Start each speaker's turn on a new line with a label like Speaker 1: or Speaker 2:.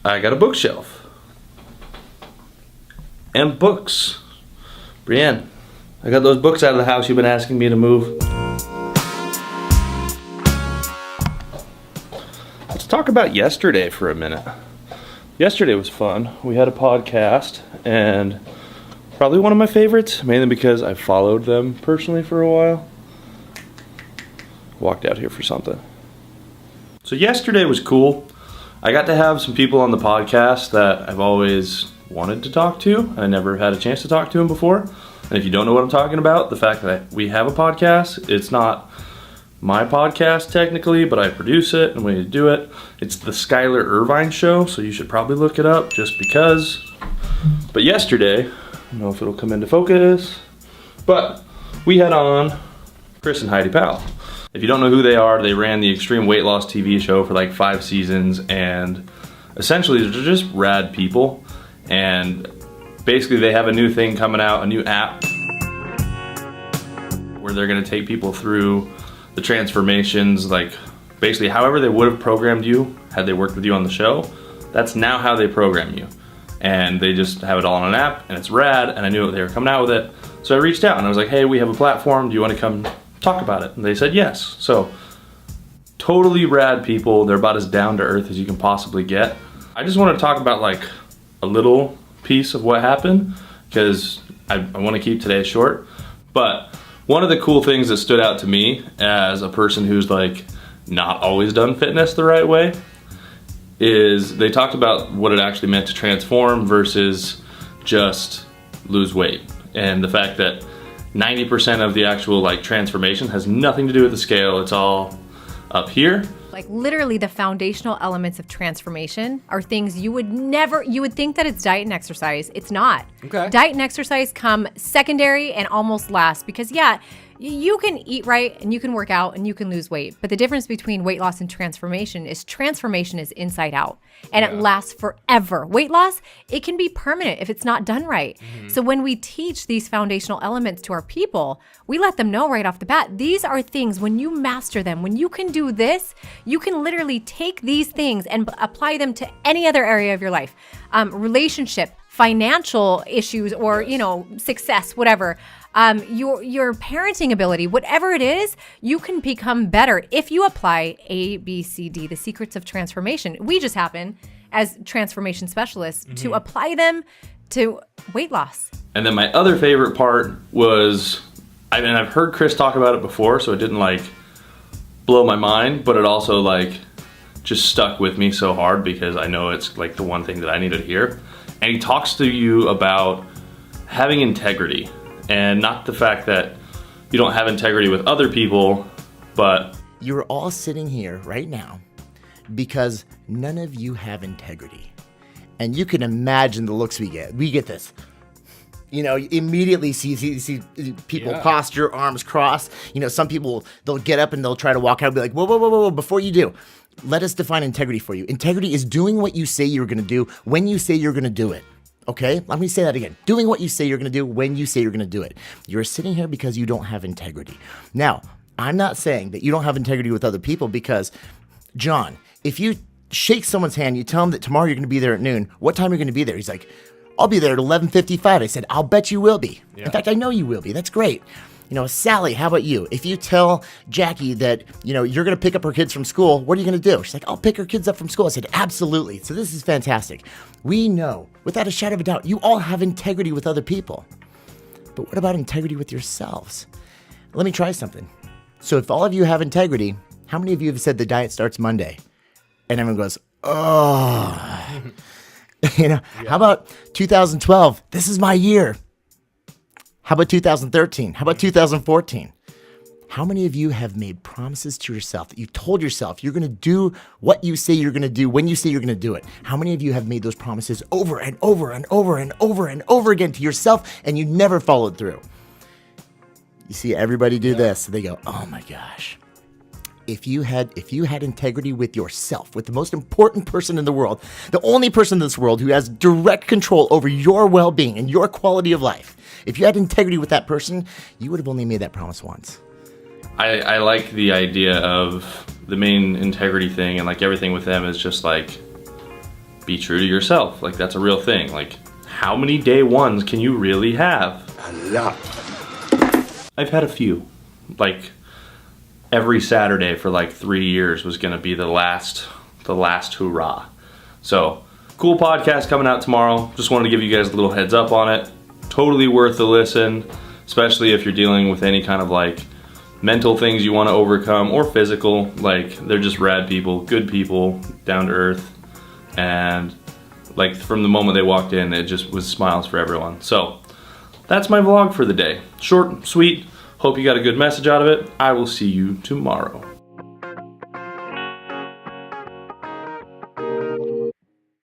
Speaker 1: I got a bookshelf. And books. Brienne, I got those books out of the house you've been asking me to move. Let's talk about yesterday for a minute. Yesterday was fun. We had a podcast, and probably one of my favorites, mainly because I followed them personally for a while. Walked out here for something. So yesterday was cool. I got to have some people on the podcast that I've always wanted to talk to. I never had a chance to talk to them before. And if you don't know what I'm talking about, the fact that we have a podcast, it's not my podcast technically, but I produce it and we do it. It's the Skyler Irvine Show, so you should probably look it up just because. But yesterday, I don't know if it'll come into focus, but we had on Chris and Heidi Powell. If you don't know who they are, they ran the Extreme Weight Loss TV show for like 5 seasons, and essentially they're just rad people. And basically they have a new thing coming out, a new app, where they're gonna take people through the transformations, like basically however they would have programmed you had they worked with you on the show, that's now how they program you. And they just have it all on an app, and it's rad, and I knew they were coming out with it. So I reached out and I was like, hey, we have a platform, do you wanna come talk about it? And they said yes. So totally rad people. They're about as down to earth as you can possibly get. I just want to talk about like a little piece of what happened, because I want to keep today short. But one of the cool things that stood out to me as a person who's like not always done fitness the right way is they talked about what it actually meant to transform versus just lose weight, and the fact that 90% of the actual like transformation has nothing to do with the scale. It's all up here.
Speaker 2: Like literally the foundational elements of transformation are things you would think that it's diet and exercise. It's not.
Speaker 3: Okay.
Speaker 2: Diet and exercise come secondary and almost last, because you can eat right and you can work out and you can lose weight. But the difference between weight loss and transformation is inside out, and it lasts forever. Weight loss, it can be permanent if it's not done right. Mm-hmm. So when we teach these foundational elements to our people, we let them know right off the bat, these are things, when you master them, when you can do this, you can literally take these things and apply them to any other area of your life. Relationship, financial issues, or, success, whatever. Your parenting ability, whatever it is, you can become better if you apply A, B, C, D, the secrets of transformation. We just happen, as transformation specialists, to apply them to weight loss.
Speaker 1: And then my other favorite part was, I've heard Chris talk about it before, so it didn't like blow my mind, but it also like just stuck with me so hard because I know it's like the one thing that I needed to hear. And he talks to you about having integrity. And not the fact that you don't have integrity with other people, but...
Speaker 3: You're all sitting here right now because none of you have integrity. And you can imagine the looks we get. We get this. Immediately see people posture, arms crossed. Some people, they'll get up and they'll try to walk out and be like, whoa, before you do, let us define integrity for you. Integrity is doing what you say you're going to do when you say you're going to do it. Okay, let me say that again. Doing what you say you're going to do when you say you're going to do it. You're sitting here because you don't have integrity. Now, I'm not saying that you don't have integrity with other people, because, John, if you shake someone's hand, you tell them that tomorrow you're going to be there at noon, what time are you going to be there? He's like, I'll be there at 11:55. I said, I'll bet you will be. Yeah. In fact, I know you will be. That's great. Sally, how about you? If you tell Jackie that, you're going to pick up her kids from school, what are you going to do? She's like, I'll pick her kids up from school. I said, absolutely. So this is fantastic. We know, without a shadow of a doubt, you all have integrity with other people. But what about integrity with yourselves? Let me try something. So if all of you have integrity, how many of you have said the diet starts Monday? And everyone goes, oh. How about 2012? This is my year. How about 2013? How about 2014? How many of you have made promises to yourself that you told yourself you're going to do what you say you're going to do when you say you're going to do it? How many of you have made those promises over and over and over and over and over again to yourself, and you never followed through? You see everybody do this. They go, oh my gosh. If you had integrity with yourself, with the most important person in the world, the only person in this world who has direct control over your well-being and your quality of life, if you had integrity with that person, you would have only made that promise once.
Speaker 1: I like the idea of the main integrity thing, and like everything with them is just like be true to yourself. Like, that's a real thing. Like, how many day ones can you really have?
Speaker 4: A lot.
Speaker 1: I've had a few. Like, every Saturday for like 3 years was gonna be the last hurrah. So, cool podcast coming out tomorrow. Just wanted to give you guys a little heads up on it. Totally worth the listen, especially if you're dealing with any kind of like mental things you want to overcome or physical. Like, they're just rad people, good people, down to earth. And like, from the moment they walked in, it just was smiles for everyone. So that's my vlog for the day. Short, sweet. Hope you got a good message out of it. I will see you tomorrow.